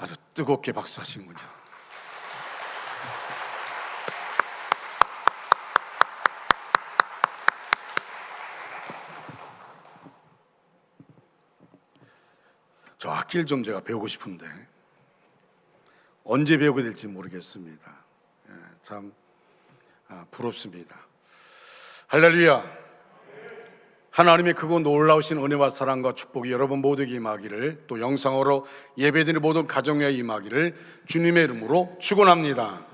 아주 뜨겁게 박수하시는군요. 저 악기를 좀 제가 배우고 싶은데 언제 배우게 될지 모르겠습니다. 참 부럽습니다. 할렐루야. 하나님의 크고 놀라우신 은혜와 사랑과 축복이 여러분 모두에게 임하기를, 또 영상으로 예배드리는 모든 가정에 임하기를 주님의 이름으로 축원합니다.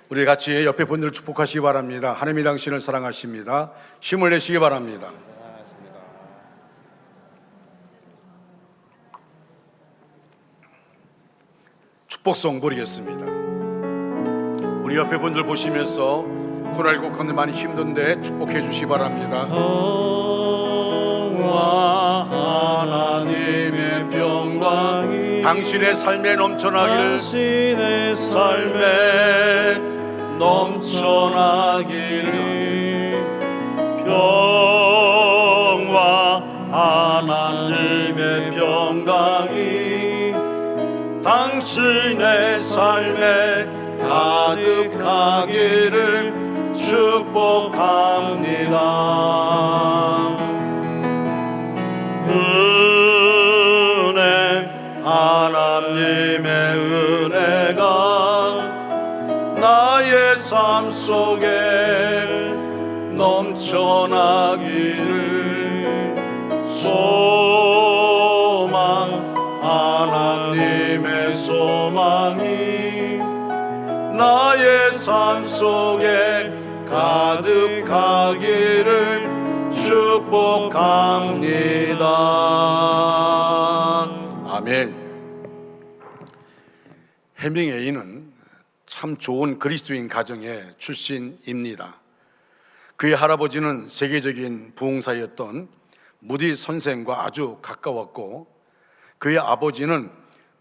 우리 같이 옆에 분들을 축복하시기 바랍니다. 하나님이 당신을 사랑하십니다. 힘을 내시기 바랍니다. 축복송 부르겠습니다. 우리 옆에 분들 보시면서 코로나19 가운데 많이 힘든데 축복해 주시기 바랍니다. 하나님의 평강이 당신의 삶에 넘쳐나기를, 당신의 삶에 넘쳐나기를, 평화 하나님의 평강이 당신의 삶에 가득하기를 축복합니다. 은혜 하나님의 은혜가 나의 삶 속에 넘쳐나기를, 소망 하나님의 소망이 나의 삶 속에 가득하기를 축복합니다. 아멘. 해밍웨이는 참 좋은 그리스도인 가정의 출신입니다. 그의 할아버지는 세계적인 부흥사였던 무디 선생과 아주 가까웠고, 그의 아버지는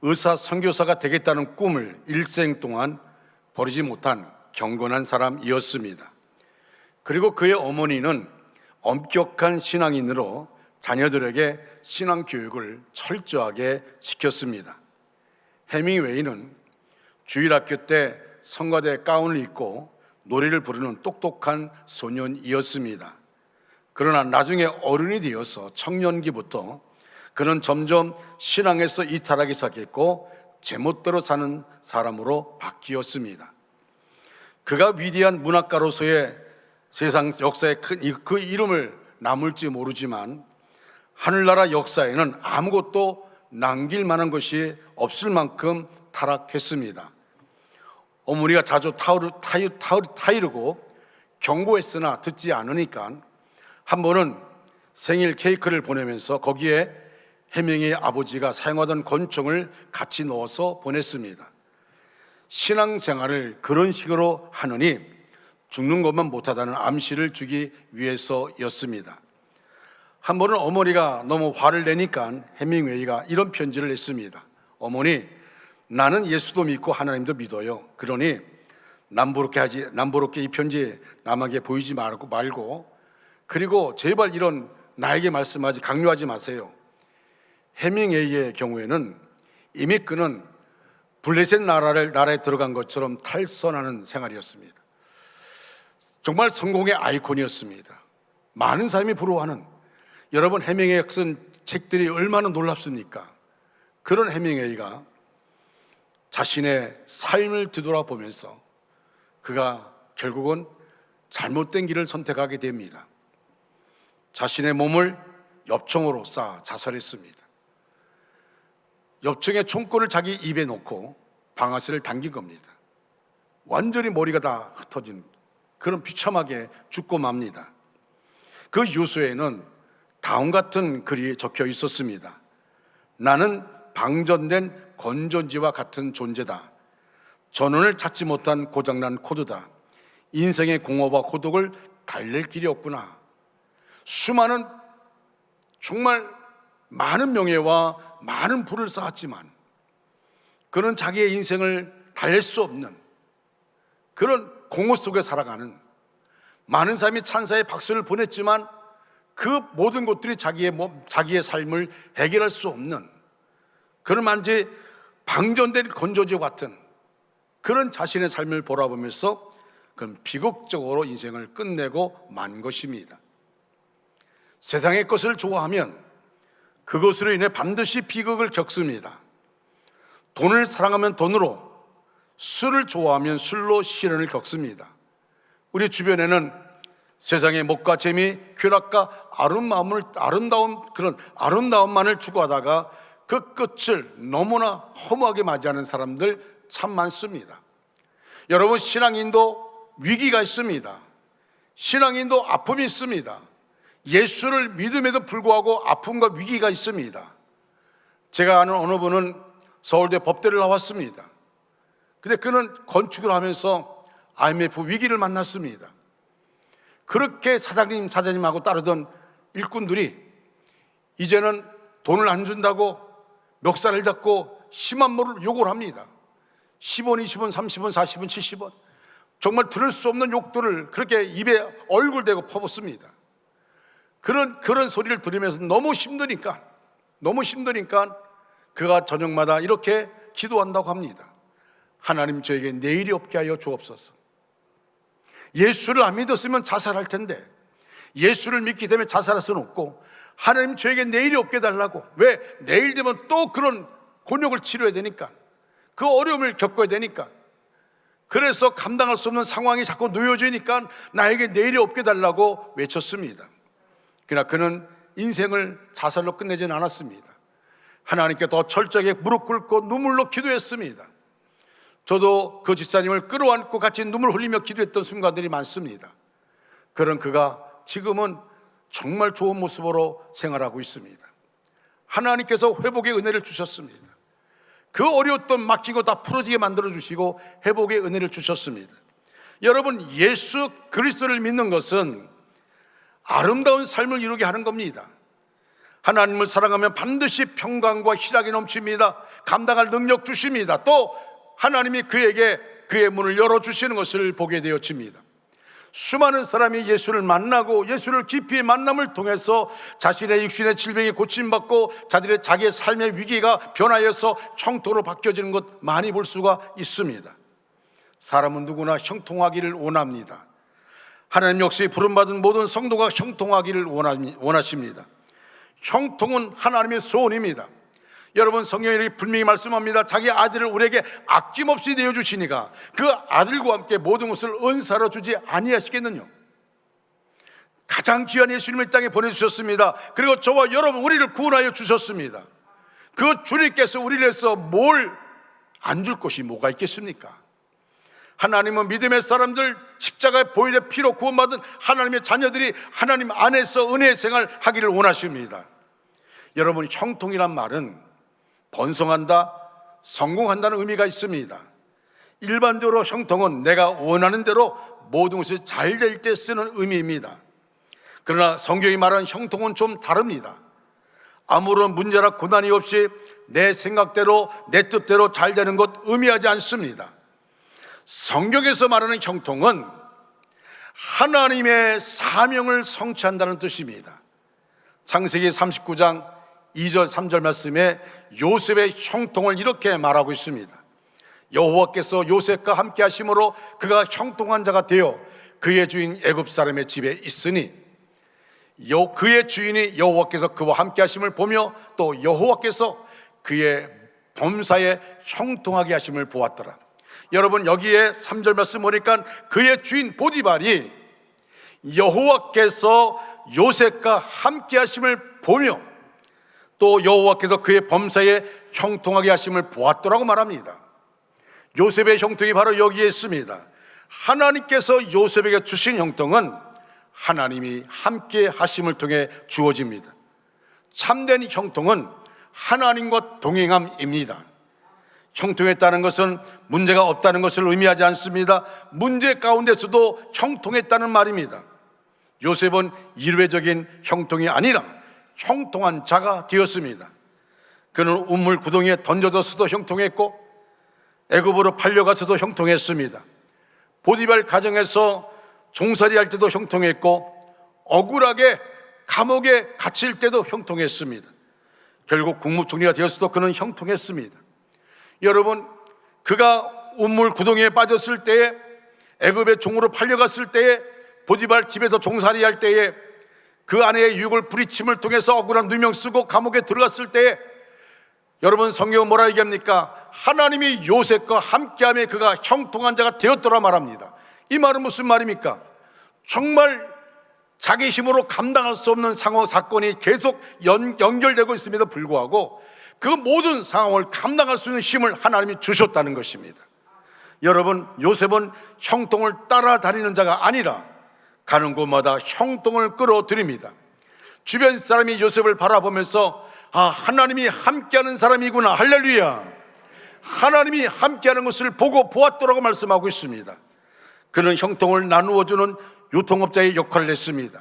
의사 선교사가 되겠다는 꿈을 일생 동안 버리지 못한 경건한 사람이었습니다. 그리고 그의 어머니는 엄격한 신앙인으로 자녀들에게 신앙 교육을 철저하게 시켰습니다. 해밍웨이는 주일학교 때 성가대 가운을 입고 노래를 부르는 똑똑한 소년이었습니다. 그러나 나중에 어른이 되어서 청년기부터 그는 점점 신앙에서 이탈하기 시작했고 제멋대로 사는 사람으로 바뀌었습니다. 그가 위대한 문학가로서의 세상 역사에 큰 그 이름을 남을지 모르지만 하늘나라 역사에는 아무것도 남길 만한 것이 없을 만큼 타락했습니다. 어머니가 자주 타이르고 경고했으나 듣지 않으니까 한 번은 생일 케이크를 보내면서 거기에 해밍웨이 아버지가 사용하던 권총을 같이 넣어서 보냈습니다. 신앙생활을 그런 식으로 하느니 죽는 것만 못하다는 암시를 주기 위해서였습니다. 한 번은 어머니가 너무 화를 내니까 해밍웨이가 이런 편지를 냈습니다. 어머니, 나는 예수도 믿고 하나님도 믿어요. 그러니 남부럽게 이 편지 남에게 보이지 말고 그리고 제발 이런 나에게 말씀하지 강요하지 마세요. 해밍웨이의 경우에는 이미 그는 블레셋 나라에 들어간 것처럼 탈선하는 생활이었습니다. 정말 성공의 아이콘이었습니다. 많은 사람이 부러워하는, 여러분 해밍웨이가 쓴 책들이 얼마나 놀랍습니까? 그런 해밍웨이가 자신의 삶을 뒤돌아보면서 그가 결국은 잘못된 길을 선택하게 됩니다. 자신의 몸을 엽총으로 쏴 자살했습니다. 엽총에 총구를 자기 입에 놓고 방아쇠를 당긴 겁니다. 완전히 머리가 다 흩어진 그런 비참하게 죽고 맙니다. 그 유서에는 다음 같은 글이 적혀 있었습니다. 나는 방전된 건전지와 같은 존재다. 전원을 찾지 못한 고장난 코드다. 인생의 공허와 고독을 달랠 길이 없구나. 수많은 정말 많은 명예와 많은 부를 쌓았지만 그는 자기의 인생을 달랠 수 없는 그런 공허 속에 살아가는, 많은 사람이 찬사의 박수를 보냈지만 그 모든 것들이 자기의 삶을 해결할 수 없는 그런 만지 방전된 건조지 같은 그런 자신의 삶을 돌아보면서 그는 비극적으로 인생을 끝내고 만 것입니다. 세상의 것을 좋아하면 그것으로 인해 반드시 비극을 겪습니다. 돈을 사랑하면 돈으로, 술을 좋아하면 술로 시련을 겪습니다. 우리 주변에는 세상의 목과 재미, 쾌락과 그런 아름다움만을 추구하다가 그 끝을 너무나 허무하게 맞이하는 사람들 참 많습니다. 여러분, 신앙인도 위기가 있습니다. 신앙인도 아픔이 있습니다. 예수를 믿음에도 불구하고 아픔과 위기가 있습니다. 제가 아는 어느 분은 서울대 법대를 나왔습니다. 근데 그는 건축을 하면서 IMF 위기를 만났습니다. 그렇게 사장님하고 따르던 일꾼들이 이제는 돈을 안 준다고 멱살을 잡고 심한 말을 욕을 합니다. 10원, 20원, 30원, 40원, 70원, 정말 들을 수 없는 욕들을 그렇게 입에 얼굴 대고 퍼붓습니다. 그런 소리를 들으면서 너무 힘드니까 그가 저녁마다 이렇게 기도한다고 합니다. 하나님, 저에게 내일이 없게 하여 주옵소서. 예수를 안 믿었으면 자살할 텐데 예수를 믿기 때문에 자살할 수는 없고, 하나님, 저에게 내일이 없게 달라고. 왜? 내일 되면 또 그런 곤욕을 치러야 되니까, 그 어려움을 겪어야 되니까. 그래서 감당할 수 없는 상황이 자꾸 놓여지니까 나에게 내일이 없게 달라고 외쳤습니다. 그러나 그는 인생을 자살로 끝내지는 않았습니다. 하나님께 더 철저하게 무릎 꿇고 눈물로 기도했습니다. 저도 그 집사님을 끌어안고 같이 눈물 흘리며 기도했던 순간들이 많습니다. 그런 그가 지금은 정말 좋은 모습으로 생활하고 있습니다. 하나님께서 회복의 은혜를 주셨습니다. 그 어려웠던 막힌 거 다 풀어지게 만들어주시고 회복의 은혜를 주셨습니다. 여러분, 예수 그리스도를 믿는 것은 아름다운 삶을 이루게 하는 겁니다. 하나님을 사랑하면 반드시 평강과 희락이 넘칩니다. 감당할 능력 주십니다. 또 하나님이 그에게 그의 문을 열어주시는 것을 보게 되어집니다. 수많은 사람이 예수를 만나고 예수를 깊이 만남을 통해서 자신의 육신의 질병이 고침받고 자기의 삶의 위기가 변하여서 형통으로 바뀌어지는 것 많이 볼 수가 있습니다. 사람은 누구나 형통하기를 원합니다. 하나님 역시 부름받은 모든 성도가 형통하기를 원하십니다. 형통은 하나님의 소원입니다. 여러분, 성경에 이렇게 분명히 말씀합니다. 자기 아들을 우리에게 아낌없이 내어주시니까 그 아들과 함께 모든 것을 은사로 주지 아니하시겠느냐. 가장 귀한 예수님을 땅에 보내주셨습니다. 그리고 저와 여러분, 우리를 구원하여 주셨습니다. 그 주님께서 우리를 위해서 뭘 안 줄 것이 뭐가 있겠습니까? 하나님은 믿음의 사람들, 십자가의 보혈의 피로 구원받은 하나님의 자녀들이 하나님 안에서 은혜의 생활 하기를 원하십니다. 여러분, 형통이란 말은 번성한다, 성공한다는 의미가 있습니다. 일반적으로 형통은 내가 원하는 대로 모든 것이 잘 될 때 쓰는 의미입니다. 그러나 성경이 말하는 형통은 좀 다릅니다. 아무런 문제나 고난이 없이 내 생각대로 내 뜻대로 잘 되는 것 의미하지 않습니다. 성경에서 말하는 형통은 하나님의 사명을 성취한다는 뜻입니다. 창세기 39장 2절 3절 말씀에 요셉의 형통을 이렇게 말하고 있습니다. 여호와께서 요셉과 함께 하심으로 그가 형통한 자가 되어 그의 주인 애굽 사람의 집에 있으니 그의 주인이 여호와께서 그와 함께 하심을 보며 또 여호와께서 그의 범사에 형통하게 하심을 보았더라. 여러분, 여기에 3절 말씀 보니까 그의 주인 보디발이 여호와께서 요셉과 함께 하심을 보며 또 여호와께서 그의 범사에 형통하게 하심을 보았더라고 말합니다. 요셉의 형통이 바로 여기에 있습니다. 하나님께서 요셉에게 주신 형통은 하나님이 함께 하심을 통해 주어집니다. 참된 형통은 하나님과 동행함입니다. 형통했다는 것은 문제가 없다는 것을 의미하지 않습니다. 문제 가운데서도 형통했다는 말입니다. 요셉은 일회적인 형통이 아니라 형통한 자가 되었습니다. 그는 우물 구덩이에 던져졌어도 형통했고 애굽으로 팔려가서도 형통했습니다. 보디발 가정에서 종살이 할 때도 형통했고 억울하게 감옥에 갇힐 때도 형통했습니다. 결국 국무총리가 되었어도 그는 형통했습니다. 여러분, 그가 우물 구덩이에 빠졌을 때에, 애굽의 종으로 팔려갔을 때에, 보디발 집에서 종살이 할 때에, 그 아내의 유혹을 부리침을 통해서 억울한 누명 쓰고 감옥에 들어갔을 때에, 여러분, 성경은 뭐라 얘기합니까? 하나님이 요셉과 함께하며 그가 형통한 자가 되었더라 말합니다. 이 말은 무슨 말입니까? 정말 자기 힘으로 감당할 수 없는 상황, 사건이 계속 연결되고 있음에도 불구하고 그 모든 상황을 감당할 수 있는 힘을 하나님이 주셨다는 것입니다. 여러분, 요셉은 형통을 따라다니는 자가 아니라 가는 곳마다 형통을 끌어들입니다. 주변 사람이 요셉을 바라보면서 하나님이 함께하는 사람이구나, 할렐루야, 하나님이 함께하는 것을 보고 보았더라고 말씀하고 있습니다. 그는 형통을 나누어주는 유통업자의 역할을 했습니다.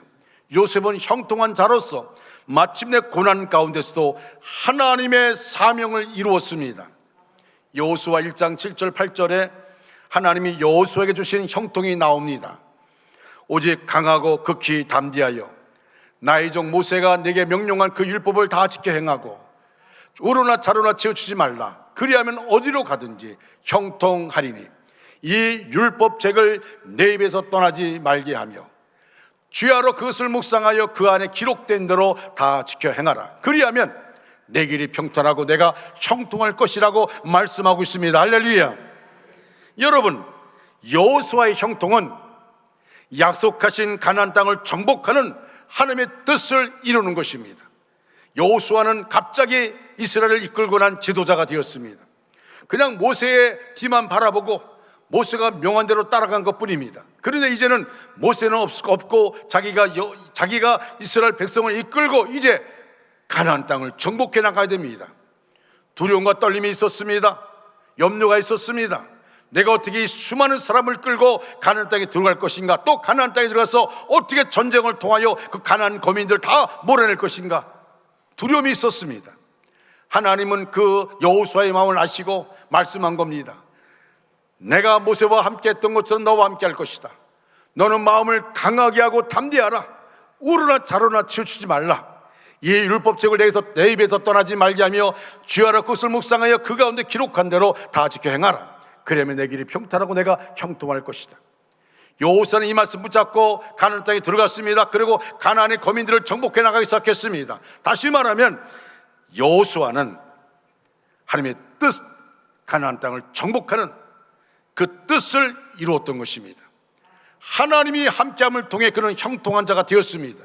요셉은 형통한 자로서 마침내 고난 가운데서도 하나님의 사명을 이루었습니다. 여호수아 1장 7절 8절에 하나님이 여호수아에게 주신 형통이 나옵니다. 오직 강하고 극히 담대하여 나의 종 모세가 내게 명령한 그 율법을 다 지켜 행하고 우로나 자로나 치우치지 말라. 그리하면 어디로 가든지 형통하리니 이 율법책을 내 입에서 떠나지 말게 하며 주야로 그것을 묵상하여 그 안에 기록된 대로 다 지켜 행하라. 그리하면 내 길이 평탄하고 내가 형통할 것이라고 말씀하고 있습니다. 할렐루야. 여러분, 여호수아의 형통은 약속하신 가나안 땅을 정복하는 하나님의 뜻을 이루는 것입니다. 여호수아는 갑자기 이스라엘을 이끌고 난 지도자가 되었습니다. 그냥 모세의 뒤만 바라보고 모세가 명한 대로 따라간 것뿐입니다. 그런데 이제는 모세는 없고 자기가 이스라엘 백성을 이끌고 이제 가나안 땅을 정복해 나가야 됩니다. 두려움과 떨림이 있었습니다. 염려가 있었습니다. 내가 어떻게 이 수많은 사람을 끌고 가나안 땅에 들어갈 것인가, 또 가나안 땅에 들어가서 어떻게 전쟁을 통하여 그 가나안 거민들 다 몰아낼 것인가, 두려움이 있었습니다. 하나님은 그 여호수아의 마음을 아시고 말씀한 겁니다. 내가 모세와 함께 했던 것처럼 너와 함께 할 것이다. 너는 마음을 강하게 하고 담대하라. 우르나 자로나 치우치지 말라. 이 율법책을 내 입에서 떠나지 말게 하며 주야로 그것을 묵상하여 그 가운데 기록한 대로 다 지켜 행하라. 그러면 내 길이 평탄하고 내가 형통할 것이다. 여호수아는 이 말씀 붙잡고 가나안 땅에 들어갔습니다. 그리고 가나안의 거민들을 정복해 나가기 시작했습니다. 다시 말하면 여호수아는 하나님의 뜻, 가나안 땅을 정복하는 그 뜻을 이루었던 것입니다. 하나님이 함께함을 통해 그는 형통한 자가 되었습니다.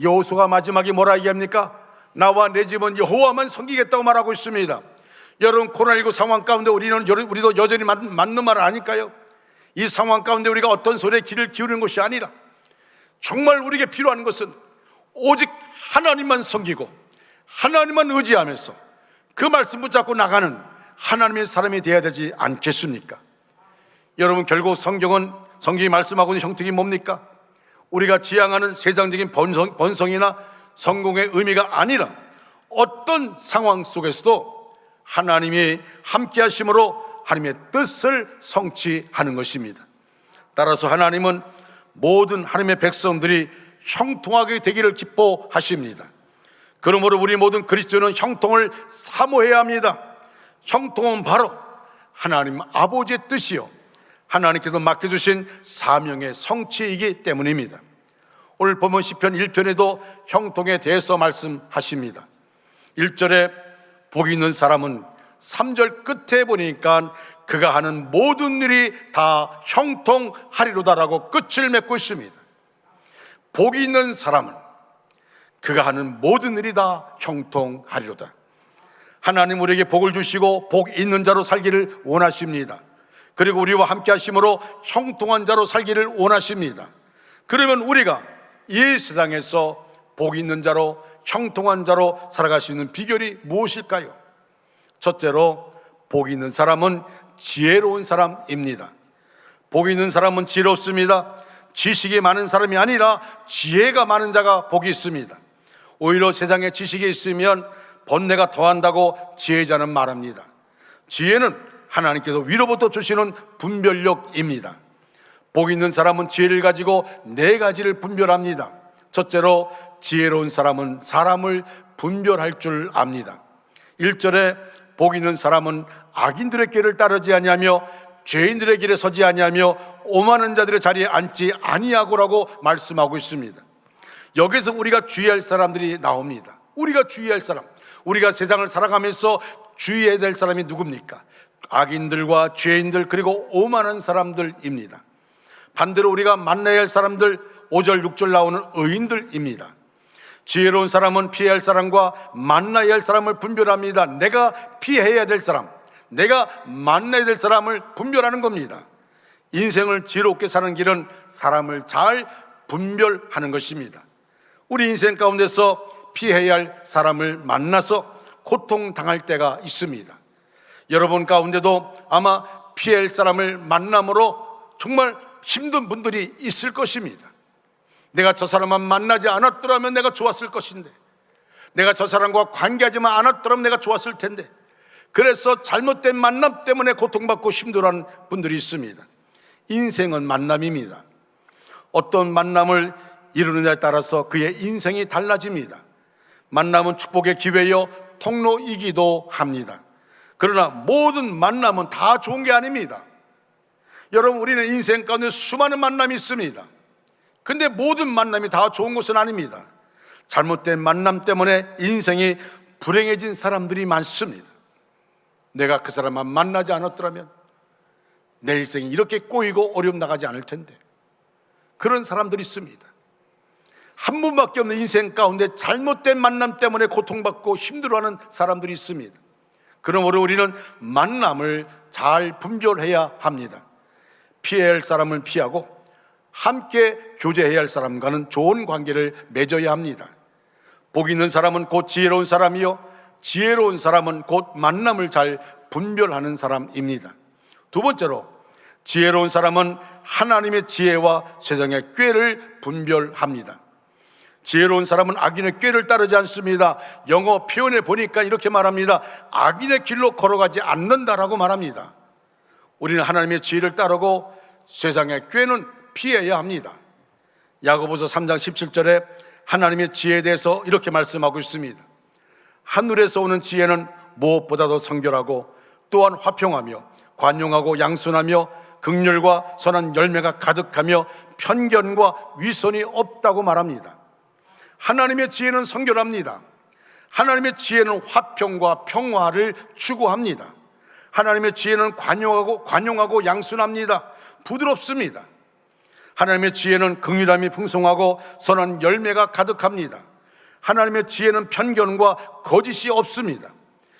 여호수아가 마지막에 뭐라 얘기합니까? 나와 내 집은 여호와만 섬기겠다고 말하고 있습니다. 여러분, 코로나19 상황 가운데 우리도 여전히 맞는 말을 아닐까요? 이 상황 가운데 우리가 어떤 소리에 귀를 기울이는 것이 아니라 정말 우리에게 필요한 것은 오직 하나님만 섬기고 하나님만 의지하면서 그 말씀 붙잡고 나가는 하나님의 사람이 되어야 되지 않겠습니까? 여러분, 결국 성경이 말씀하고 있는 형통이 뭡니까? 우리가 지향하는 세상적인 번성이나 성공의 의미가 아니라 어떤 상황 속에서도 하나님이 함께 하심으로 하나님의 뜻을 성취하는 것입니다. 따라서 하나님은 모든 하나님의 백성들이 형통하게 되기를 기뻐하십니다. 그러므로 우리 모든 그리스도인은 형통을 사모해야 합니다. 형통은 바로 하나님 아버지의 뜻이요, 하나님께서 맡겨주신 사명의 성취이기 때문입니다. 오늘 본문 시편 1편에도 형통에 대해서 말씀하십니다. 1절에 복이 있는 사람은 3절 끝에 보니까 그가 하는 모든 일이 다 형통하리로다라고 끝을 맺고 있습니다. 복이 있는 사람은 그가 하는 모든 일이 다 형통하리로다. 하나님 우리에게 복을 주시고 복 있는 자로 살기를 원하십니다. 그리고 우리와 함께 하심으로 형통한 자로 살기를 원하십니다. 그러면 우리가 이 세상에서 복 있는 자로 형통한 자로 살아갈 수 있는 비결이 무엇일까요? 첫째로, 복 있는 사람은 지혜로운 사람입니다. 복 있는 사람은 지혜롭습니다. 지식이 많은 사람이 아니라 지혜가 많은 자가 복이 있습니다. 오히려 세상에 지식이 있으면 번뇌가 더한다고 지혜자는 말합니다. 지혜는 하나님께서 위로부터 주시는 분별력입니다. 복 있는 사람은 지혜를 가지고 4가지를 분별합니다. 첫째로, 지혜로운 사람은 사람을 분별할 줄 압니다. 1절에 복 있는 사람은 악인들의 길을 따르지 아니하며 죄인들의 길에 서지 아니하며 오만한 자들의 자리에 앉지 아니하고라고 말씀하고 있습니다. 여기서 우리가 주의할 사람들이 나옵니다. 우리가 주의할 사람, 우리가 세상을 살아가면서 주의해야 될 사람이 누굽니까? 악인들과 죄인들, 그리고 오만한 사람들입니다. 반대로 우리가 만나야 할 사람들, 5절 6절 나오는 의인들입니다. 지혜로운 사람은 피해야 할 사람과 만나야 할 사람을 분별합니다. 내가 피해야 될 사람, 내가 만나야 될 사람을 분별하는 겁니다. 인생을 지혜롭게 사는 길은 사람을 잘 분별하는 것입니다. 우리 인생 가운데서 피해야 할 사람을 만나서 고통당할 때가 있습니다. 여러분 가운데도 아마 피해야 할 사람을 만남으로 정말 힘든 분들이 있을 것입니다. 내가 저 사람만 만나지 않았더라면 내가 좋았을 것인데, 내가 저 사람과 관계하지만 않았더라면 내가 좋았을 텐데, 그래서 잘못된 만남 때문에 고통받고 힘들어하는 분들이 있습니다. 인생은 만남입니다. 어떤 만남을 이루느냐에 따라서 그의 인생이 달라집니다. 만남은 축복의 기회요 통로이기도 합니다. 그러나 모든 만남은 다 좋은 게 아닙니다. 여러분, 우리는 인생 가운데 수많은 만남이 있습니다. 근데 모든 만남이 다 좋은 것은 아닙니다. 잘못된 만남 때문에 인생이 불행해진 사람들이 많습니다. 내가 그 사람만 만나지 않았더라면 내 인생이 이렇게 꼬이고 어려움 나가지 않을 텐데, 그런 사람들이 있습니다. 한 분밖에 없는 인생 가운데 잘못된 만남 때문에 고통받고 힘들어하는 사람들이 있습니다. 그러므로 우리는 만남을 잘 분별해야 합니다. 피해야 할 사람을 피하고 함께 교제해야 할 사람과는 좋은 관계를 맺어야 합니다. 복 있는 사람은 곧 지혜로운 사람이요 지혜로운 사람은 곧 만남을 잘 분별하는 사람입니다. 두 번째로, 지혜로운 사람은 하나님의 지혜와 세상의 꾀를 분별합니다. 지혜로운 사람은 악인의 꾀를 따르지 않습니다. 영어 표현에 보니까 이렇게 말합니다. 악인의 길로 걸어가지 않는다라고 말합니다. 우리는 하나님의 지혜를 따르고 세상의 꾀는 피해야 합니다. 야고보서 3장 17절에 하나님의 지혜에 대해서 이렇게 말씀하고 있습니다. 하늘에서 오는 지혜는 무엇보다도 성결하고 또한 화평하며 관용하고 양순하며 긍휼과 선한 열매가 가득하며 편견과 위선이 없다고 말합니다. 하나님의 지혜는 성결합니다. 하나님의 지혜는 화평과 평화를 추구합니다. 하나님의 지혜는 관용하고 양순합니다. 부드럽습니다. 하나님의 지혜는 긍휼함이 풍성하고 선한 열매가 가득합니다. 하나님의 지혜는 편견과 거짓이 없습니다.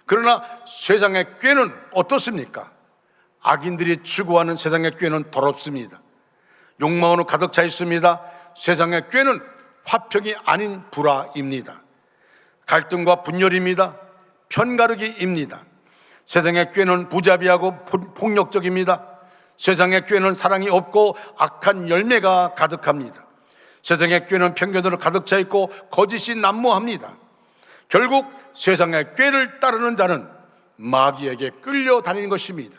그러나 세상의 꾀는 어떻습니까? 악인들이 추구하는 세상의 꾀는 더럽습니다. 욕망으로 가득 차 있습니다. 세상의 꾀는 화평이 아닌 불화입니다. 갈등과 분열입니다. 편가르기입니다. 세상의 꾀는 부자비하고 폭력적입니다. 세상의 꾀는 사랑이 없고 악한 열매가 가득합니다. 세상의 꾀는 편견으로 가득 차 있고 거짓이 난무합니다. 결국 세상의 꾀를 따르는 자는 마귀에게 끌려다니는 것입니다.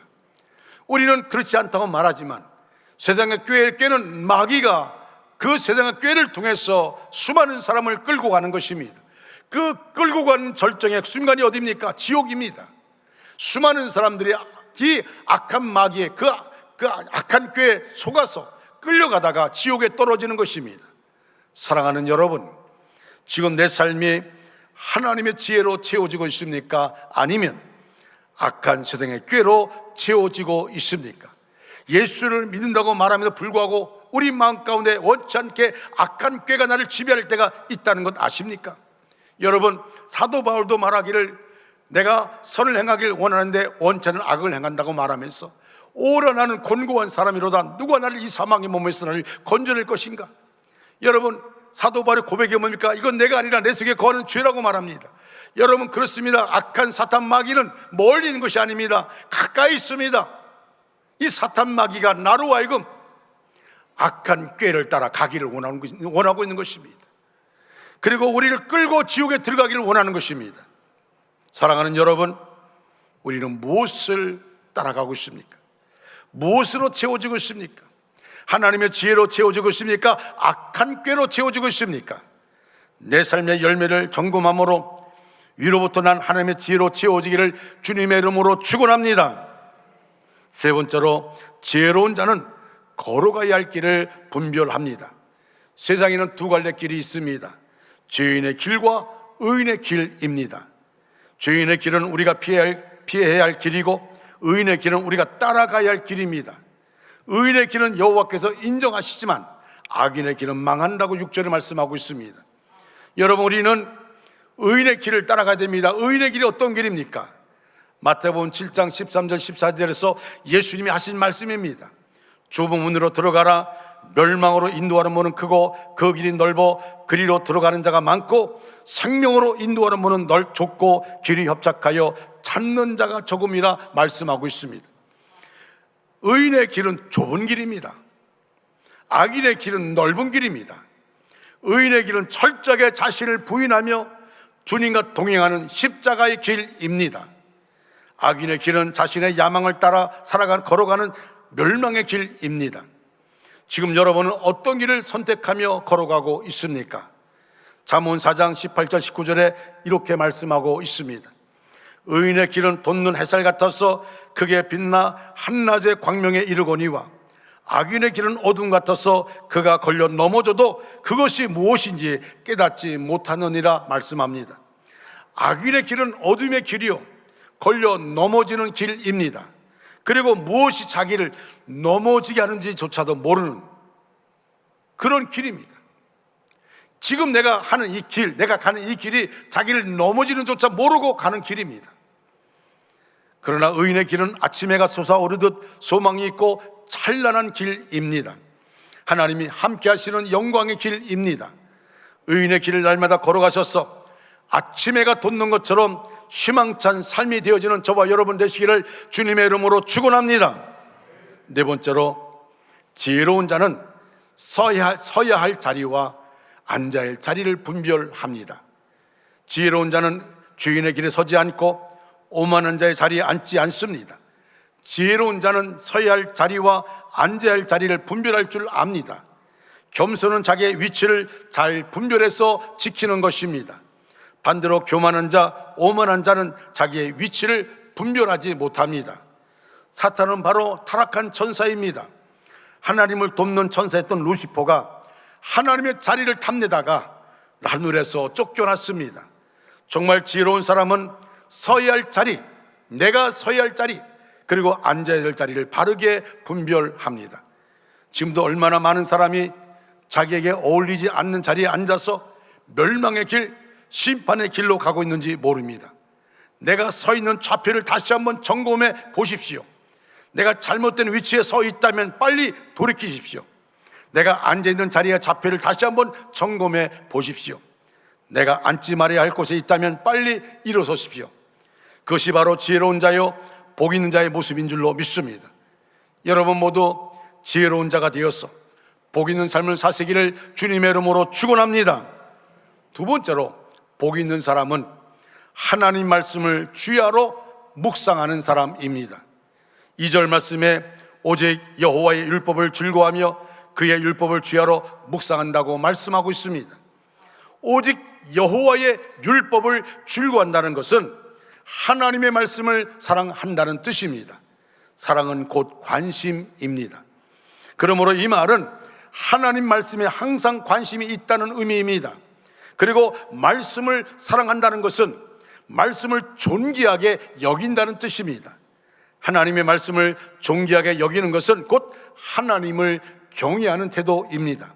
우리는 그렇지 않다고 말하지만 세상의 꾀는 마귀가 그 세상의 꾀를 통해서 수많은 사람을 끌고 가는 것입니다. 그 끌고 가는 절정의 순간이 어디입니까? 지옥입니다. 수많은 사람들이 이 악한 마귀의 그 악한 꾀에 속아서 끌려가다가 지옥에 떨어지는 것입니다. 사랑하는 여러분, 지금 내 삶이 하나님의 지혜로 채워지고 있습니까? 아니면 악한 세상의 꾀로 채워지고 있습니까? 예수를 믿는다고 말함에도 불구하고 우리 마음 가운데 원치 않게 악한 꾀가 나를 지배할 때가 있다는 것 아십니까? 여러분, 사도 바울도 말하기를 내가 선을 행하길 원하는데 원치 않는 악을 행한다고 말하면서 오라 나는 곤고한 사람이로다 누가 나를 이 사망의 몸에서 나를 건져낼 것인가? 여러분, 사도 바울의 고백이 뭡니까? 이건 내가 아니라 내 속에 거하는 죄라고 말합니다. 여러분, 그렇습니다. 악한 사탄 마귀는 멀리 있는 것이 아닙니다. 가까이 있습니다. 이 사탄 마귀가 나로 하여금 악한 꾀를 따라 가기를 원하고 있는 것입니다. 그리고 우리를 끌고 지옥에 들어가기를 원하는 것입니다. 사랑하는 여러분, 우리는 무엇을 따라가고 있습니까? 무엇으로 채워지고 있습니까? 하나님의 지혜로 채워지고 있습니까? 악한 꾀로 채워지고 있습니까? 내 삶의 열매를 점검함으로 위로부터 난 하나님의 지혜로 채워지기를 주님의 이름으로 축원합니다. 세 번째로, 지혜로운 자는 걸어가야 할 길을 분별합니다. 세상에는 두 갈래 길이 있습니다. 죄인의 길과 의인의 길입니다. 죄인의 길은 우리가 피해야 할 길이고, 의인의 길은 우리가 따라가야 할 길입니다. 의인의 길은 여호와께서 인정하시지만 악인의 길은 망한다고 6절에 말씀하고 있습니다. 여러분, 우리는 의인의 길을 따라가야 됩니다. 의인의 길이 어떤 길입니까? 마태복음 7장 13절 14절에서 예수님이 하신 말씀입니다. 좁은 문으로 들어가라. 멸망으로 인도하는 문은 크고 그 길이 넓어 그리로 들어가는 자가 많고, 생명으로 인도하는 문은 좁고 길이 협착하여 찾는 자가 적음이라 말씀하고 있습니다. 의인의 길은 좁은 길입니다. 악인의 길은 넓은 길입니다. 의인의 길은 철저하게 자신을 부인하며 주님과 동행하는 십자가의 길입니다. 악인의 길은 자신의 야망을 따라 걸어가는 멸망의 길입니다. 지금 여러분은 어떤 길을 선택하며 걸어가고 있습니까? 잠언 4장 18절 19절에 이렇게 말씀하고 있습니다. 의인의 길은 돋는 햇살 같아서 크게 빛나 한낮의 광명에 이르거니와, 악인의 길은 어둠 같아서 그가 걸려 넘어져도 그것이 무엇인지 깨닫지 못하느니라 말씀합니다. 악인의 길은 어둠의 길이요, 걸려 넘어지는 길입니다. 그리고 무엇이 자기를 넘어지게 하는지조차도 모르는 그런 길입니다. 지금 내가 가는 이 길이 자기를 넘어지는 조차 모르고 가는 길입니다. 그러나 의인의 길은 아침 해가 솟아오르듯 소망이 있고 찬란한 길입니다. 하나님이 함께 하시는 영광의 길입니다. 의인의 길을 날마다 걸어가셔서 아침 해가 돋는 것처럼 희망찬 삶이 되어지는 저와 여러분 되시기를 주님의 이름으로 축원합니다. 네 번째로, 지혜로운 자는 서야 할 자리와 앉아야 할 자리를 분별합니다. 지혜로운 자는 죄인의 길에 서지 않고 오만한 자의 자리에 앉지 않습니다. 지혜로운 자는 서야 할 자리와 앉아야 할 자리를 분별할 줄 압니다. 겸손은 자기의 위치를 잘 분별해서 지키는 것입니다. 반대로 교만한 자, 오만한 자는 자기의 위치를 분별하지 못합니다. 사탄은 바로 타락한 천사입니다. 하나님을 돕는 천사였던 루시퍼가 하나님의 자리를 탐내다가 하늘에서 쫓겨났습니다. 정말 지혜로운 사람은 서야 할 자리, 내가 서야 할 자리, 그리고 앉아야 될 자리를 바르게 분별합니다. 지금도 얼마나 많은 사람이 자기에게 어울리지 않는 자리에 앉아서 멸망의 길, 심판의 길로 가고 있는지 모릅니다. 내가 서 있는 좌표를 다시 한번 점검해 보십시오. 내가 잘못된 위치에 서 있다면 빨리 돌이키십시오. 내가 앉아있는 자리의 좌표를 다시 한번 점검해 보십시오. 내가 앉지 말아야 할 곳에 있다면 빨리 일어서십시오. 그것이 바로 지혜로운 자요 복 있는 자의 모습인 줄로 믿습니다. 여러분 모두 지혜로운 자가 되어서 복 있는 삶을 사시기를 주님의 이름으로 축원합니다. 두 번째로, 복 있는 사람은 하나님 말씀을 주야로 묵상하는 사람입니다. 2절 말씀에 오직 여호와의 율법을 즐거워하며 그의 율법을 주야로 묵상한다고 말씀하고 있습니다. 오직 여호와의 율법을 즐거워한다는 것은 하나님의 말씀을 사랑한다는 뜻입니다. 사랑은 곧 관심입니다. 그러므로 이 말은 하나님 말씀에 항상 관심이 있다는 의미입니다. 그리고 말씀을 사랑한다는 것은 말씀을 존귀하게 여긴다는 뜻입니다. 하나님의 말씀을 존귀하게 여기는 것은 곧 하나님을 경외하는 태도입니다.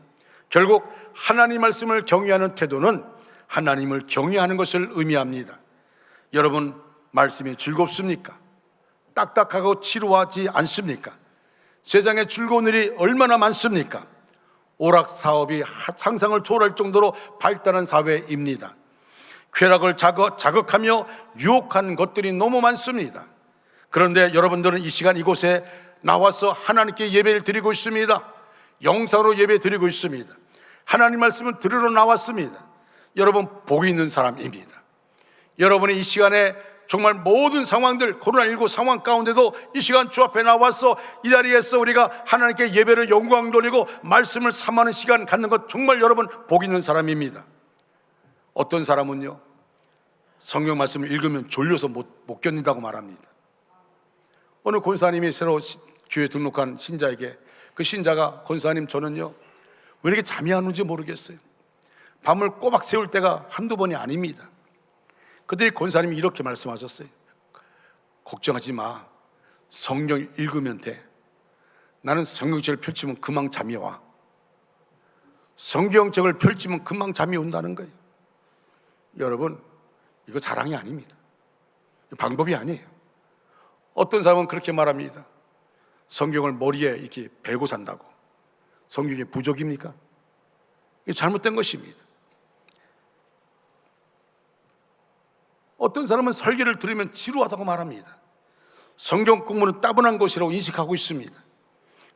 결국 하나님 말씀을 경외하는 태도는 하나님을 경외하는 것을 의미합니다. 여러분, 말씀이 즐겁습니까? 딱딱하고 지루하지 않습니까? 세상에 즐거운 일이 얼마나 많습니까? 오락 사업이 상상을 초월할 정도로 발달한 사회입니다. 쾌락을 자극하며 유혹하는 것들이 너무 많습니다. 그런데 여러분들은 이 시간 이곳에 나와서 하나님께 예배를 드리고 있습니다. 영상으로 예배 드리고 있습니다. 하나님 말씀을 들으러 나왔습니다. 여러분, 복이 있는 사람입니다. 여러분이 이 시간에 정말 모든 상황들, 코로나19 상황 가운데도 이 시간 주 앞에 나와서 이 자리에서 우리가 하나님께 예배를 영광 돌리고 말씀을 삼하는 시간 갖는 것, 정말 여러분 복 있는 사람입니다. 어떤 사람은요, 성경 말씀을 읽으면 졸려서 못 견딘다고 말합니다. 어느 권사님이 새로 교회 등록한 신자에게, 그 신자가 권사님 저는요 왜 이렇게 잠이 안 오는지 모르겠어요. 밤을 꼬박 새울 때가 한두 번이 아닙니다. 그들이 권사님이 이렇게 말씀하셨어요. 걱정하지 마. 성경 읽으면 돼. 나는 성경책을 펼치면 금방 잠이 와. 성경책을 펼치면 금방 잠이 온다는 거예요. 여러분, 이거 자랑이 아닙니다. 방법이 아니에요. 어떤 사람은 그렇게 말합니다. 성경을 머리에 이렇게 베고 산다고. 성경이 부족입니까? 이게 잘못된 것입니다. 어떤 사람은 설교를 들으면 지루하다고 말합니다. 성경 공부는 따분한 것이라고 인식하고 있습니다.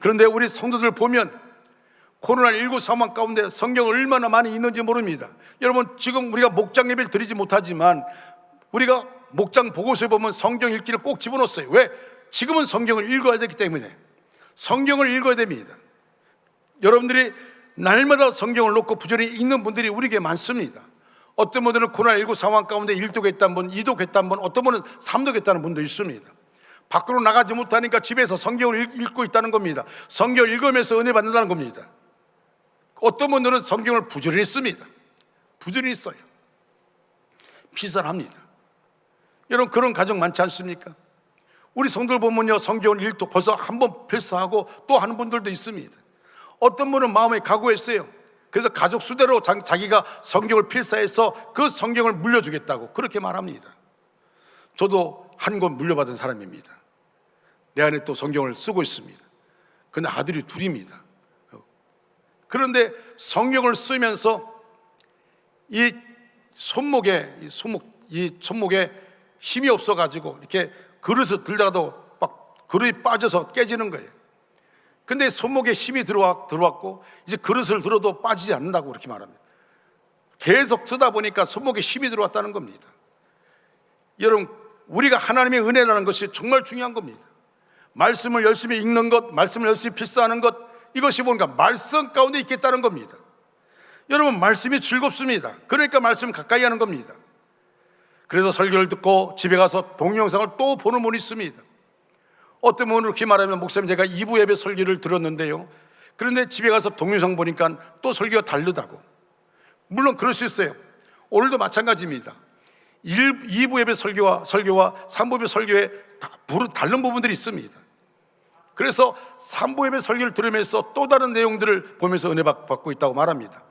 그런데 우리 성도들 보면 코로나19 상황 가운데 성경을 얼마나 많이 읽는지 모릅니다. 여러분, 지금 우리가 목장 예배를 드리지 못하지만 우리가 목장 보고서에 보면 성경 읽기를 꼭 집어넣었어요. 왜? 지금은 성경을 읽어야 되기 때문에. 성경을 읽어야 됩니다. 여러분들이 날마다 성경을 놓고 부지런히 읽는 분들이 우리에게 많습니다. 어떤 분들은 코로나19 상황 가운데 1독했다는 분, 2독했다는 분, 어떤 분은 3독했다는 분도 있습니다. 밖으로 나가지 못하니까 집에서 성경을 읽고 있다는 겁니다. 성경을 읽으면서 은혜 받는다는 겁니다. 어떤 분들은 성경을 부지런히 씁니다. 부지런히 써요. 비쌀합니다. 여러분, 그런 가정 많지 않습니까? 우리 성도들 보면요, 성경을 읽도 벌써 한 번 필사하고 또 하는 분들도 있습니다. 어떤 분은 마음에 각오했어요. 그래서 가족 수대로 자기가 성경을 필사해서 그 성경을 물려주겠다고 그렇게 말합니다. 저도 한 권 물려받은 사람입니다. 내 안에 또 성경을 쓰고 있습니다. 근데 아들이 둘입니다. 그런데 성경을 쓰면서 이 손목에 힘이 없어가지고 이렇게 그릇을 들다가도 막 그릇이 빠져서 깨지는 거예요. 근데 손목에 힘이 들어왔고 이제 그릇을 들어도 빠지지 않는다고 그렇게 말합니다. 계속 쓰다 보니까 손목에 힘이 들어왔다는 겁니다. 여러분, 우리가 하나님의 은혜라는 것이 정말 중요한 겁니다. 말씀을 열심히 읽는 것, 말씀을 열심히 필사하는 것, 이것이 뭔가 말씀 가운데 있겠다는 겁니다. 여러분, 말씀이 즐겁습니다. 그러니까 말씀 가까이 하는 겁니다. 그래서 설교를 듣고 집에 가서 동영상을 또 보는 분이 있습니다. 어떤 분은 그렇게 말하면, 목사님 제가 2부 예배 설교를 들었는데요, 그런데 집에 가서 동영상 보니까 또 설교가 다르다고. 물론 그럴 수 있어요. 오늘도 마찬가지입니다. 2부 예배 설교와 3부 예배 설교에 다른 부분들이 있습니다. 그래서 3부 예배 설교를 들으면서 또 다른 내용들을 보면서 은혜 받고 있다고 말합니다.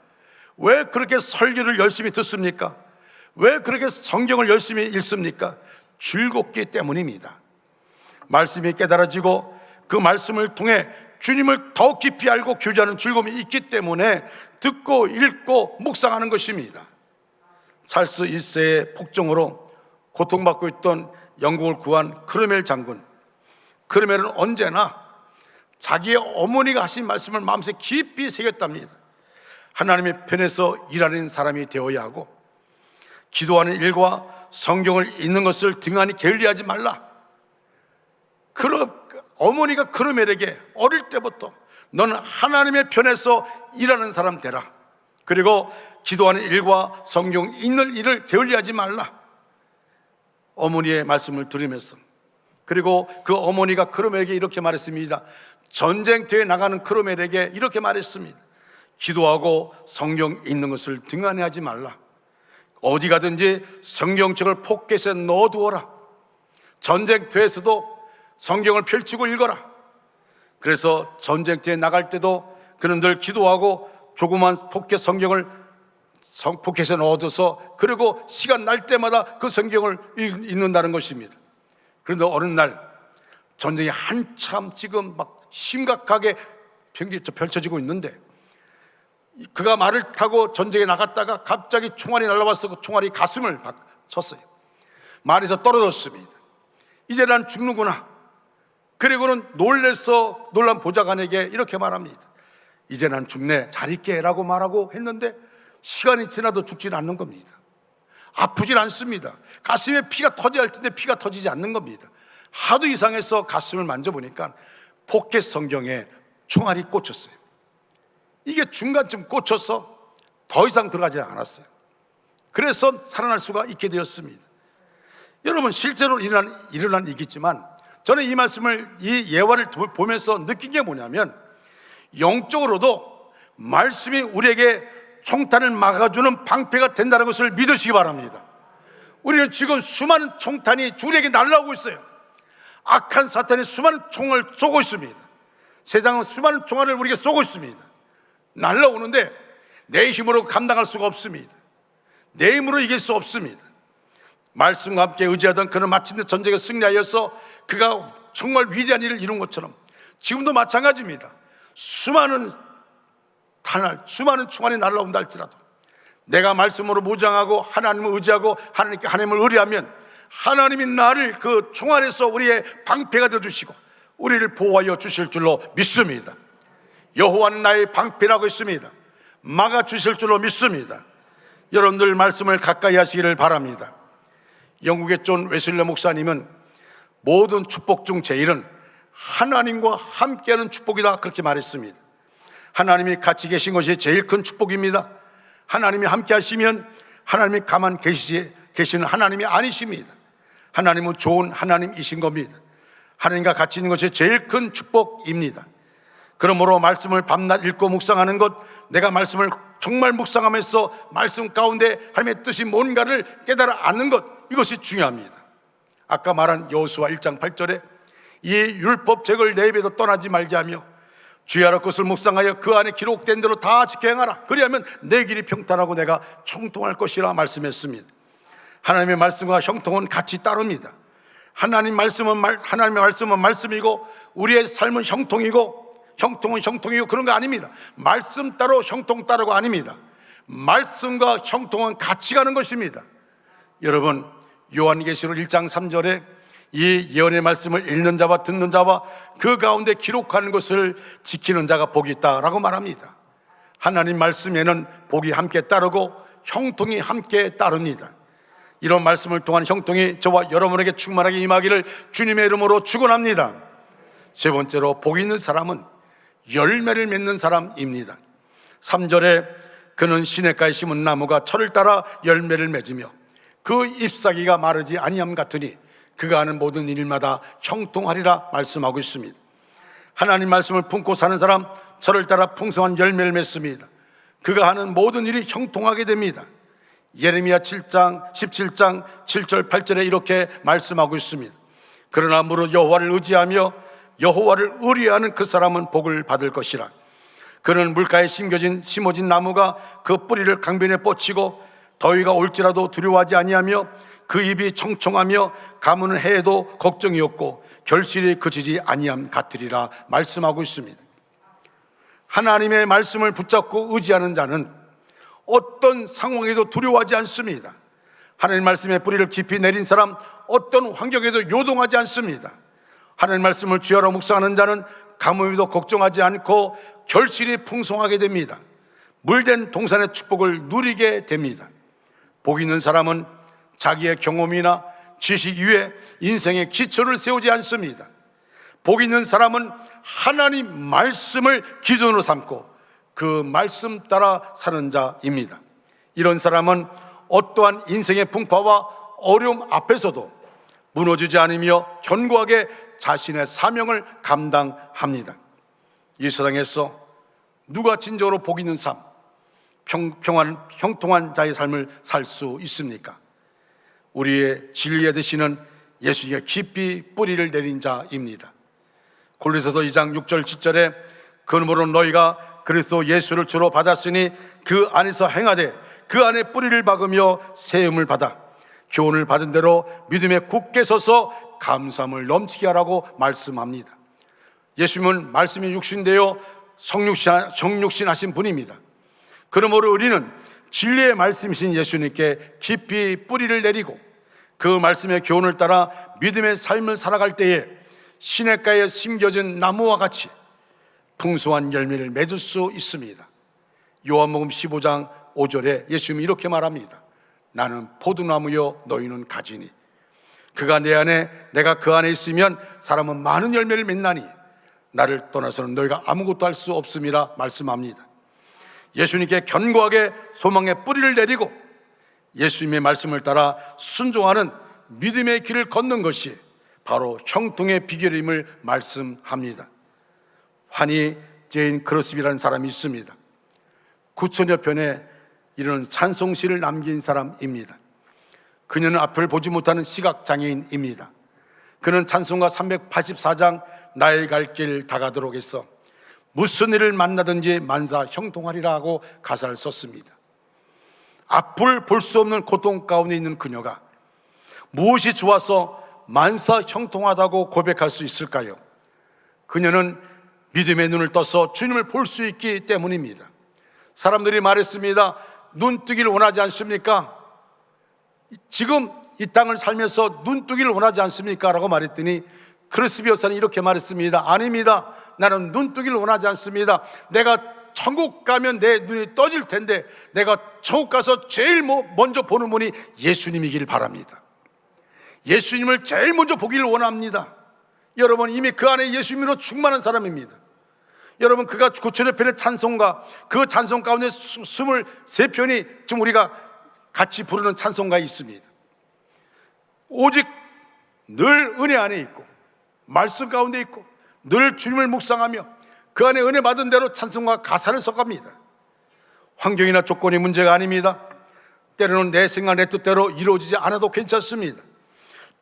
왜 그렇게 설교를 열심히 듣습니까? 왜 그렇게 성경을 열심히 읽습니까? 즐겁기 때문입니다. 말씀이 깨달아지고 그 말씀을 통해 주님을 더 깊이 알고 교제하는 즐거움이 있기 때문에 듣고 읽고 묵상하는 것입니다. 찰스 1세의 폭정으로 고통받고 있던 영국을 구한 크로멜 장군. 크로멜은 언제나 자기의 어머니가 하신 말씀을 마음속에 깊이 새겼답니다. 하나님의 편에서 일하는 사람이 되어야 하고, 기도하는 일과 성경을 읽는 것을 등한히 게을리하지 말라. 어머니가 크로멜에게 어릴 때부터 너는 하나님의 편에서 일하는 사람 되라. 그리고 기도하는 일과 성경 읽는 일을 게을리하지 말라. 어머니의 말씀을 들으면서, 그리고 그 어머니가 크로멜에게 이렇게 말했습니다. 전쟁터에 나가는 크로멜에게 이렇게 말했습니다. 기도하고 성경 읽는 것을 등한히 하지 말라. 어디 가든지 성경책을 포켓에 넣어두어라. 전쟁터에서도 성경을 펼치고 읽어라. 그래서 전쟁터에 나갈 때도 그는 늘 기도하고 조그만 포켓 성경을 포켓에 넣어둬서, 그리고 시간 날 때마다 그 성경을 읽는다는 것입니다. 그런데 어느 날 전쟁이 한참 지금 막 심각하게 펼쳐지고 있는데, 그가 말을 타고 전쟁에 나갔다가 갑자기 총알이 날라와서 그 총알이 가슴을 쳤어요. 말에서 떨어졌습니다. 이제 난 죽는구나. 그리고는 놀래서 놀란 보좌관에게 이렇게 말합니다. 이제 난 죽네, 잘 있게 라고 말하고 했는데 시간이 지나도 죽지는 않는 겁니다. 아프질 않습니다. 가슴에 피가 터져야 할 텐데 피가 터지지 않는 겁니다. 하도 이상해서 가슴을 만져보니까 포켓 성경에 총알이 꽂혔어요. 이게 중간쯤 꽂혀서 더 이상 들어가지 않았어요. 그래서 살아날 수가 있게 되었습니다. 여러분, 실제로 일어난 일이겠지만 저는 이 말씀을, 이 예화를 보면서 느낀 게 뭐냐면, 영적으로도 말씀이 우리에게 총탄을 막아주는 방패가 된다는 것을 믿으시기 바랍니다. 우리는 지금 수많은 총탄이 우리에게 날아오고 있어요. 악한 사탄이 수많은 총을 쏘고 있습니다. 세상은 수많은 총알을 우리에게 쏘고 있습니다. 날아오는데 내 힘으로 감당할 수가 없습니다. 내 힘으로 이길 수 없습니다. 말씀과 함께 의지하던 그는 마침내 전쟁에 승리하여서 그가 정말 위대한 일을 이룬 것처럼 지금도 마찬가지입니다. 수많은 총알이 날아온다 할지라도 내가 말씀으로 무장하고 하나님을 의지하고 하나님을 의뢰하면 하나님이 나를 그 총알에서 우리의 방패가 되어주시고 우리를 보호하여 주실 줄로 믿습니다. 여호와는 나의 방패라고 했습니다. 막아주실 줄로 믿습니다. 여러분들 말씀을 가까이 하시기를 바랍니다. 영국의 존 웨슬리 목사님은 모든 축복 중 제일은 하나님과 함께하는 축복이다, 그렇게 말했습니다. 하나님이 같이 계신 것이 제일 큰 축복입니다. 하나님이 함께 하시면 하나님이 가만 계시는 하나님이 아니십니다. 하나님은 좋은 하나님이신 겁니다. 하나님과 같이 있는 것이 제일 큰 축복입니다. 그러므로 말씀을 밤낮 읽고 묵상하는 것, 내가 말씀을 정말 묵상하면서 말씀 가운데 하나님의 뜻이 뭔가를 깨달아 아는 것, 이것이 중요합니다. 아까 말한 여호수아 1장 8절에 이 율법책을 내 입에서 떠나지 말게 하며 주의 여러 것을 묵상하여 그 안에 기록된 대로 다 지켜 행하라. 그리하면 내 길이 평탄하고 내가 형통할 것이라 말씀했습니다. 하나님의 말씀과 형통은 같이 따릅니다. 하나님의 말씀은 말씀이고 우리의 삶은 형통은 형통이고 그런 거 아닙니다. 말씀 따로 형통 따로가 아닙니다. 말씀과 형통은 같이 가는 것입니다. 여러분, 요한계시록 1장 3절에 이 예언의 말씀을 읽는 자와 듣는 자와 그 가운데 기록하는 것을 지키는 자가 복이 있다라고 말합니다. 하나님 말씀에는 복이 함께 따르고 형통이 함께 따릅니다. 이런 말씀을 통한 형통이 저와 여러분에게 충만하게 임하기를 주님의 이름으로 축원합니다. 세 번째로, 복이 있는 사람은 열매를 맺는 사람입니다. 3절에 그는 시냇가에 심은 나무가 철을 따라 열매를 맺으며 그 잎사귀가 마르지 아니함 같으니 그가 하는 모든 일마다 형통하리라 말씀하고 있습니다. 하나님 말씀을 품고 사는 사람, 철을 따라 풍성한 열매를 맺습니다. 그가 하는 모든 일이 형통하게 됩니다. 예레미야 7장 17장 7절 8절에 이렇게 말씀하고 있습니다. 그러나 무릇 여호와를 의지하며 여호와를 의뢰하는 그 사람은 복을 받을 것이라. 그는 물가에 심어진 나무가 그 뿌리를 강변에 뻗치고 더위가 올지라도 두려워하지 아니하며 그 입이 청청하며 가무는 해에도 걱정이 없고 결실이 그치지 아니함 같으리라 말씀하고 있습니다. 하나님의 말씀을 붙잡고 의지하는 자는 어떤 상황에도 두려워하지 않습니다. 하나님 말씀의 뿌리를 깊이 내린 사람, 어떤 환경에도 요동하지 않습니다. 하나님 말씀을 주야로 묵상하는 자는 가뭄에도 걱정하지 않고 결실이 풍성하게 됩니다. 물된 동산의 축복을 누리게 됩니다. 복 있는 사람은 자기의 경험이나 지식 위에 인생의 기초를 세우지 않습니다. 복 있는 사람은 하나님 말씀을 기준으로 삼고 그 말씀 따라 사는 자입니다. 이런 사람은 어떠한 인생의 풍파와 어려움 앞에서도 무너지지 않으며 견고하게 자신의 사명을 감당합니다. 이 세상에서 누가 진정으로 복 있는 삶, 형통한 자의 삶을 살 수 있습니까? 우리의 진리에 되시는 예수님의 깊이 뿌리를 내린 자입니다. 골로새서 2장 6절 7절에 그러므로 너희가 그리스도 예수를 주로 받았으니 그 안에서 행하되 그 안에 뿌리를 박으며 세움을 받아 교훈을 받은 대로 믿음에 굳게 서서 감사함을 넘치게 하라고 말씀합니다. 예수님은 말씀이 육신되어 성육신 하신 분입니다. 그러므로 우리는 진리의 말씀이신 예수님께 깊이 뿌리를 내리고 그 말씀의 교훈을 따라 믿음의 삶을 살아갈 때에 시냇가에 심겨진 나무와 같이 풍성한 열매를 맺을 수 있습니다. 요한복음 15장 5절에 예수님이 이렇게 말합니다. 나는 포도나무요 너희는 가지니 그가 내 안에 내가 그 안에 있으면 사람은 많은 열매를 맺나니 나를 떠나서는 너희가 아무것도 할 수 없음이라 말씀합니다. 예수님께 견고하게 소망의 뿌리를 내리고 예수님의 말씀을 따라 순종하는 믿음의 길을 걷는 것이 바로 형통의 비결임을 말씀합니다. 환희 제인 크로스비라는 사람이 있습니다. 9천여 편의 이런 찬송시를 남긴 사람입니다. 그녀는 앞을 보지 못하는 시각장애인입니다. 그는 찬송가 384장 나의 갈 길 다가도록 해서 무슨 일을 만나든지 만사 형통하리라 하고 가사를 썼습니다. 앞을 볼 수 없는 고통 가운데 있는 그녀가 무엇이 좋아서 만사 형통하다고 고백할 수 있을까요? 그녀는 믿음의 눈을 떠서 주님을 볼 수 있기 때문입니다. 사람들이 말했습니다. 눈뜨기를 원하지 않습니까? 지금 이 땅을 살면서 눈뜨기를 원하지 않습니까? 라고 말했더니 크로스비 여사는 이렇게 말했습니다. 아닙니다. 나는 눈뜨기를 원하지 않습니다. 내가 천국 가면 내 눈이 떠질 텐데 내가 천국 가서 제일 먼저 보는 분이 예수님이길 바랍니다. 예수님을 제일 먼저 보기를 원합니다. 여러분, 이미 그 안에 예수님으로 충만한 사람입니다. 여러분, 그가 9천여 편의 찬송가, 그 찬송 가운데 23편이 지금 우리가 같이 부르는 찬송가에 있습니다. 오직 늘 은혜 안에 있고 말씀 가운데 있고 늘 주님을 묵상하며 그 안에 은혜 받은 대로 찬송가 가사를 써갑니다. 환경이나 조건이 문제가 아닙니다. 때로는 내 생각 내 뜻대로 이루어지지 않아도 괜찮습니다.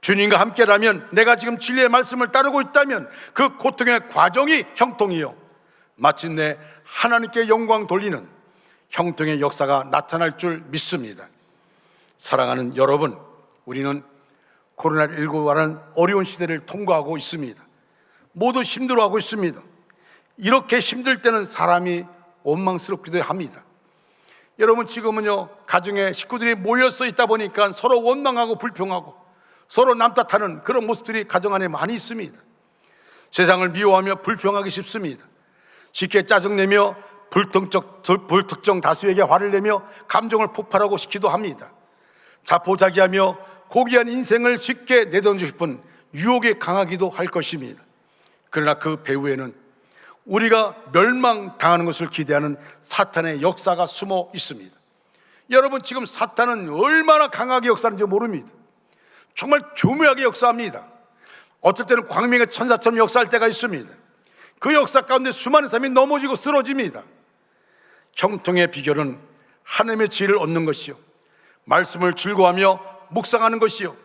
주님과 함께라면, 내가 지금 진리의 말씀을 따르고 있다면 그 고통의 과정이 형통이요 마침내 하나님께 영광 돌리는 형통의 역사가 나타날 줄 믿습니다. 사랑하는 여러분, 우리는 코로나19라는 어려운 시대를 통과하고 있습니다. 모두 힘들어하고 있습니다. 이렇게 힘들 때는 사람이 원망스럽기도 합니다. 여러분, 지금은요, 가정에 식구들이 모여서 있다 보니까 서로 원망하고 불평하고 서로 남 탓하는 그런 모습들이 가정 안에 많이 있습니다. 세상을 미워하며 불평하기 쉽습니다. 쉽게 짜증내며 불특정 다수에게 화를 내며 감정을 폭발하고 싶기도 합니다. 자포자기하며 고귀한 인생을 쉽게 내던지고 싶은 유혹에 강하기도 할 것입니다. 그러나 그 배후에는 우리가 멸망당하는 것을 기대하는 사탄의 역사가 숨어 있습니다. 여러분, 지금 사탄은 얼마나 강하게 역사하는지 모릅니다. 정말 교묘하게 역사합니다. 어떨 때는 광명의 천사처럼 역사할 때가 있습니다. 그 역사 가운데 수많은 사람이 넘어지고 쓰러집니다. 형통의 비결은 하나님의 지혜를 얻는 것이요 말씀을 즐거워하며 묵상하는 것이요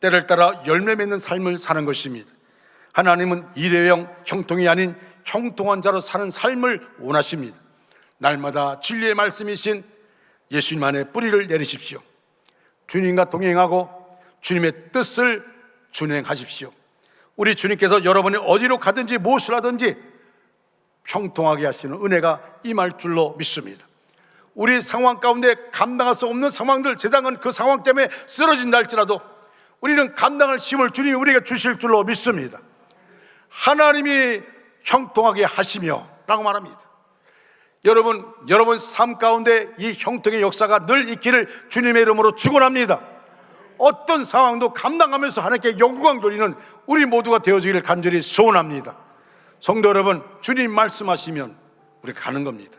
때를 따라 열매 맺는 삶을 사는 것입니다. 하나님은 일회용 형통이 아닌 형통한 자로 사는 삶을 원하십니다. 날마다 진리의 말씀이신 예수님 안에 뿌리를 내리십시오. 주님과 동행하고 주님의 뜻을 준행하십시오. 우리 주님께서 여러분이 어디로 가든지 무엇을 하든지 형통하게 하시는 은혜가 임할 줄로 믿습니다. 우리 상황 가운데 감당할 수 없는 상황들, 세상은 그 상황 때문에 쓰러진다 할지라도 우리는 감당할 힘을 주님이 우리에게 주실 줄로 믿습니다. 하나님이 형통하게 하시며 라고 말합니다. 여러분 삶 가운데 이 형통의 역사가 늘 있기를 주님의 이름으로 축원합니다. 어떤 상황도 감당하면서 하나님께 영광 돌리는 우리 모두가 되어지기를 간절히 소원합니다. 성도 여러분, 주님 말씀하시면 우리가 가는 겁니다.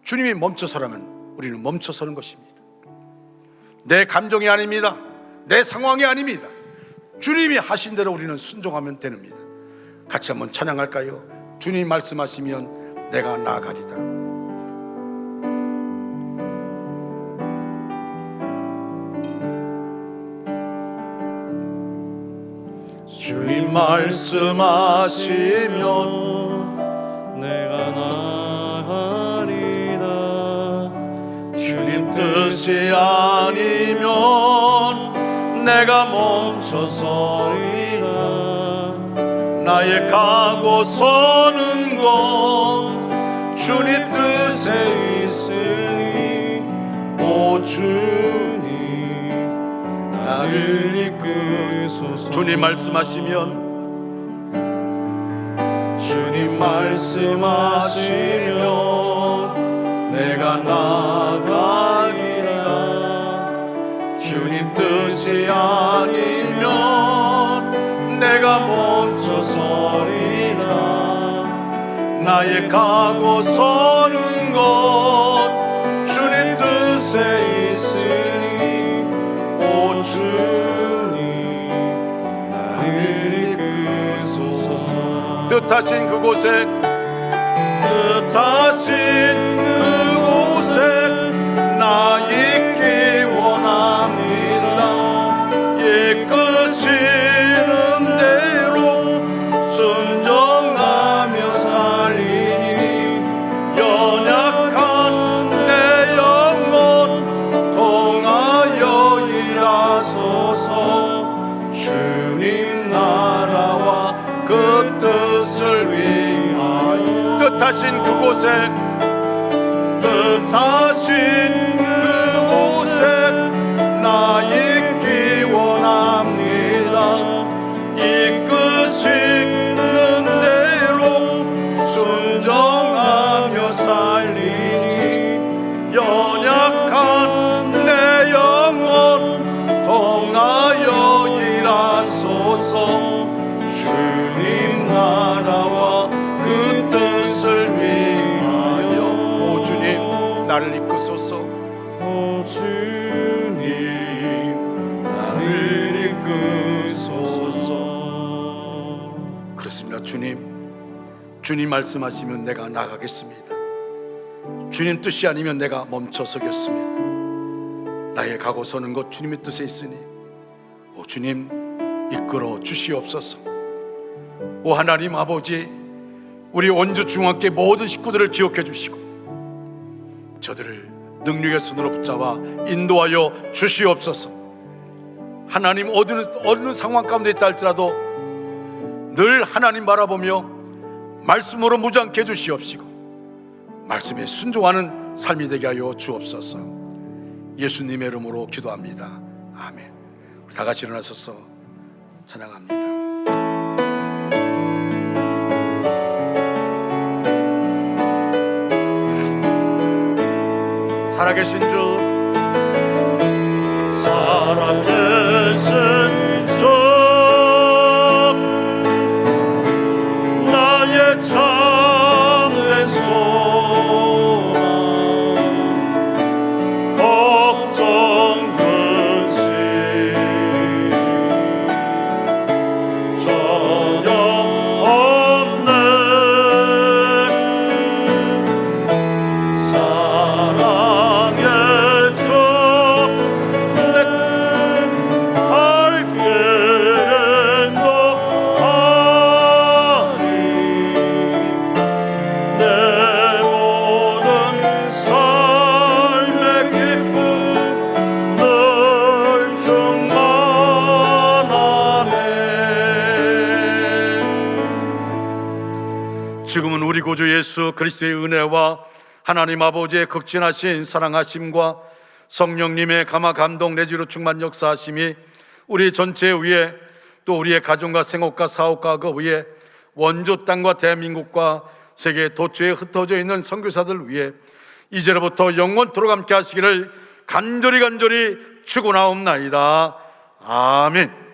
주님이 멈춰서라면 우리는 멈춰서는 것입니다. 내 감정이 아닙니다. 내 상황이 아닙니다. 주님이 하신 대로 우리는 순종하면 됩니다. 같이 한번 찬양할까요? 주님 말씀하시면 내가 나아가리다. 주님 말씀하시면 내가 나가리다. 주님 뜻이 아니면 내가 멈춰서리라. 나의 가고 서는 건 주님 뜻에 있으니 오 주님 나를 이끄소서. 주님 말씀하시면 주님 말씀하시면 내가 나가리라. 주님 뜻이 아니면 내가 멈춰서리라. 나의 가고 서는 것 주님 뜻에 있으니 하소서. 뜻하신 그곳에 뜻하신 그곳에 나 있기 원합니다. 이끄시는 대로 순종하며 살리니 연약한 내 영혼 통하여 일하소서. 주님 나라와 그 뜻을 위하여 뜻하신 그곳에 나 있기 원합니다. 이끄시는 대로 순종하며 살리니 연약한 내 영혼 통하여 일하소서. 주님 나라와 그 뜻을 위하여 오 주님 나를 이끄소서. 오 주님 나를 이끄소서. 그렇습니다. 주님 말씀하시면 내가 나가겠습니다. 주님 뜻이 아니면 내가 멈춰서겠습니다. 나의 가고 서는 것 주님의 뜻에 있으니 오 주님 이끌어 주시옵소서. 오 하나님 아버지, 우리 원주 중앙교회 모든 식구들을 기억해 주시고 저들을 능력의 손으로 붙잡아 인도하여 주시옵소서. 하나님 어느 상황 가운데 있다 할지라도 늘 하나님 바라보며 말씀으로 무장케 해주시옵시고 말씀에 순종하는 삶이 되게 하여 주옵소서. 예수님의 이름으로 기도합니다. 아멘. 우리 다 같이 일어나셔서 찬양합니다. 살아계신 주, 살아계신 주, 나의 참된 소망, 걱정 근심 전혀 없네. 지금은 우리 구주 예수 그리스도의 은혜와 하나님 아버지의 극진하신 사랑하심과 성령님의 감화 감동 내지로 충만 역사하심이 우리 전체 위에 또 우리의 가정과 생업과 사업과 그 위에 원조 땅과 대한민국과 세계 도처에 흩어져 있는 선교사들 위해 이제로부터 영원토록 함께 하시기를 간절히 축원하옵나이다. 아멘.